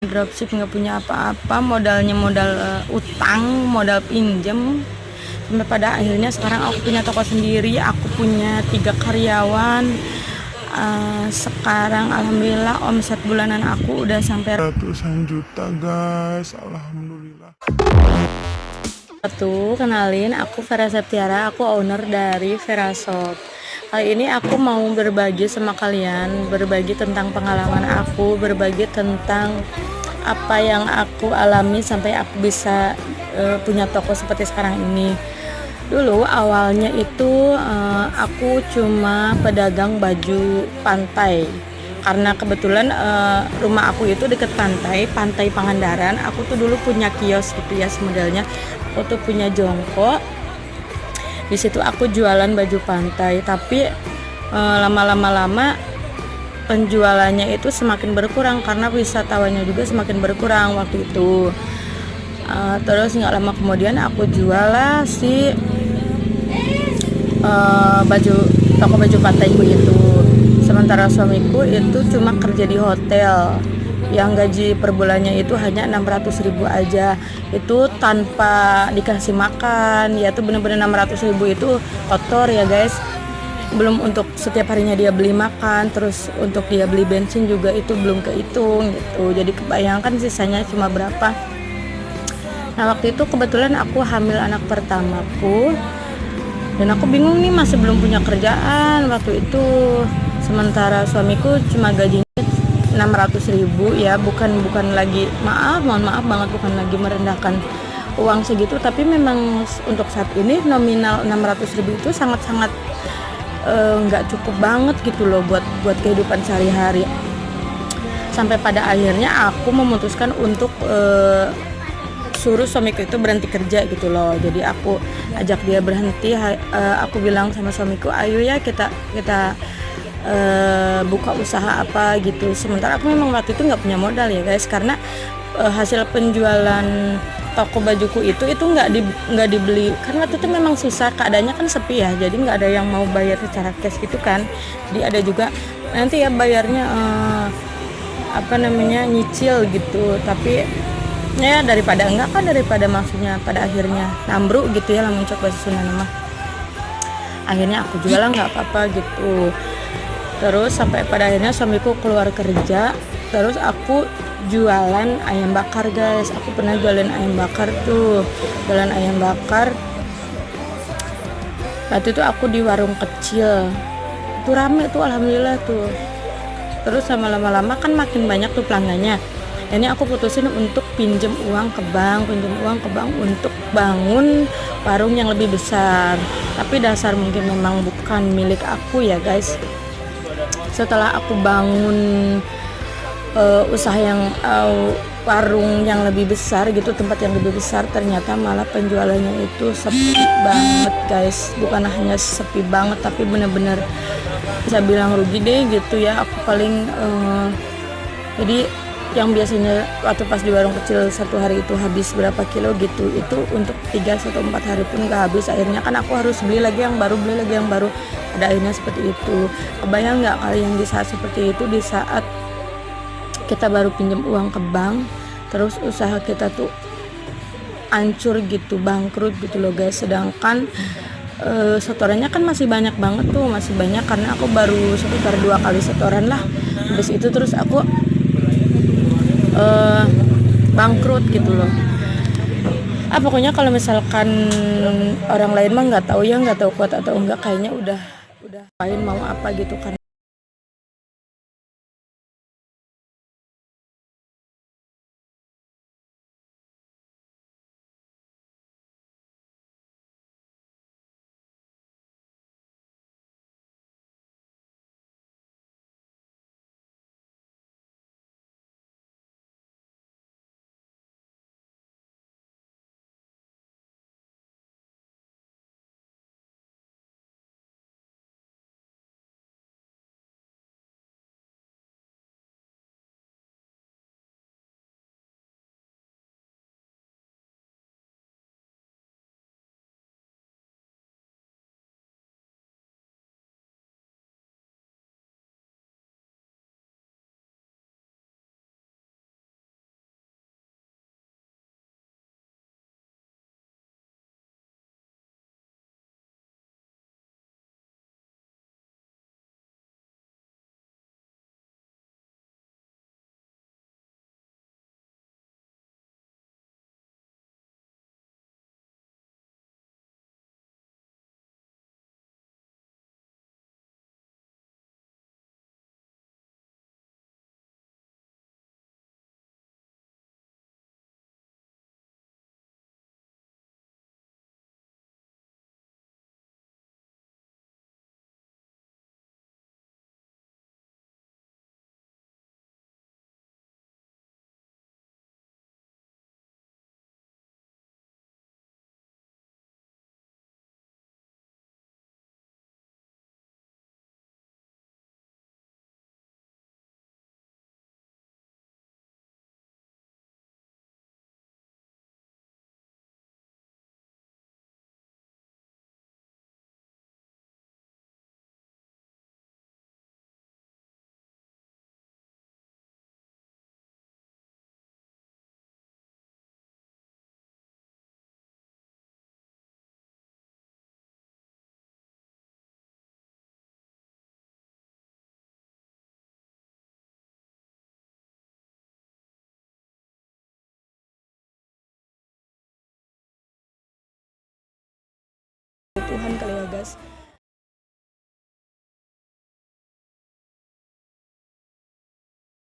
dropship, nggak punya apa-apa, modalnya modal utang, modal pinjem. Sampai pada akhirnya sekarang aku punya toko sendiri, aku punya 3 karyawan. Sekarang alhamdulillah omset bulanan aku udah sampai ratusan juta guys, alhamdulillah. Kenalin, aku Vera Septiara, aku owner dari Vera Shop. Kali ini aku mau berbagi sama kalian, berbagi tentang pengalaman aku, berbagi tentang apa yang aku alami sampai aku bisa punya toko seperti sekarang ini. Dulu awalnya itu aku cuma pedagang baju pantai. Karena kebetulan rumah aku itu deket pantai Pangandaran. Aku tuh dulu punya kios gitu ya modelnya. Aku tuh punya jongkok. Di situ aku jualan baju pantai, tapi lama-lama penjualannya itu semakin berkurang karena wisatawannya juga semakin berkurang waktu itu. Terus nggak lama kemudian aku jual lah si toko baju pantaiku itu. Sementara suamiku itu cuma kerja di hotel yang gaji per bulannya itu hanya 600.000 aja, itu tanpa dikasih makan. Ya tuh bener-bener 600.000 itu kotor ya guys, belum untuk setiap harinya dia beli makan, terus untuk dia beli bensin juga itu belum kehitung gitu. Jadi kebayangkan sisanya cuma berapa. Nah waktu itu kebetulan aku hamil anak pertamaku dan aku bingung nih, masih belum punya kerjaan waktu itu. Sementara suamiku cuma gajinya 600.000 ya, bukan lagi, mohon maaf banget, bukan lagi merendahkan uang segitu, tapi memang untuk saat ini nominal 600.000 itu sangat-sangat nggak cukup banget gitu loh buat kehidupan sehari-hari. Sampai pada akhirnya aku memutuskan untuk suruh suamiku itu berhenti kerja gitu loh. Jadi aku ajak dia berhenti, aku bilang sama suamiku, ayo ya kita buka usaha apa gitu. Sementara aku memang waktu itu nggak punya modal ya guys, karena hasil penjualan toko bajuku itu nggak dibeli, karena waktu itu memang susah, keadaannya kan sepi ya, jadi nggak ada yang mau bayar secara cash gitu kan. Jadi ada juga nanti ya bayarnya nyicil gitu, tapi ya daripada enggak kan, daripada maksudnya pada akhirnya nambruk gitu ya, lamun cok bahasa Sunda nama. Akhirnya aku jualan nggak apa-apa gitu. Terus sampai pada akhirnya suamiku keluar kerja, terus aku jualan ayam bakar guys. Aku pernah jualan ayam bakar tuh, jualan ayam bakar. Waktu itu aku di warung kecil, tuh rame tuh alhamdulillah tuh. Terus sama lama-lama kan makin banyak tuh pelanggannya. Ini aku putusin untuk pinjem uang ke bank untuk bangun warung yang lebih besar. Tapi dasar mungkin memang bukan milik aku ya guys. Setelah aku bangun usaha yang warung yang lebih besar gitu, tempat yang lebih besar, ternyata malah penjualannya itu sepi banget guys. Bukan hanya sepi banget, tapi bener-bener bisa bilang rugi deh gitu ya. Aku paling jadi yang biasanya waktu pas di warung kecil satu hari itu habis berapa kilo gitu, itu untuk 3 atau 4 hari pun gak habis. Akhirnya kan aku harus beli lagi yang baru. Pada akhirnya seperti itu. Kebayang nggak kalian di saat seperti itu, di saat kita baru pinjam uang ke bank, terus usaha kita tuh hancur gitu, bangkrut gitu loh guys. Sedangkan setorannya kan masih banyak banget tuh, masih banyak, karena aku baru sekitar 2 kali setoran lah. Habis itu terus aku bangkrut gitu loh. Pokoknya kalau misalkan orang lain mah nggak tahu kuat atau enggak, kayaknya udah main mau apa gitu kan. gas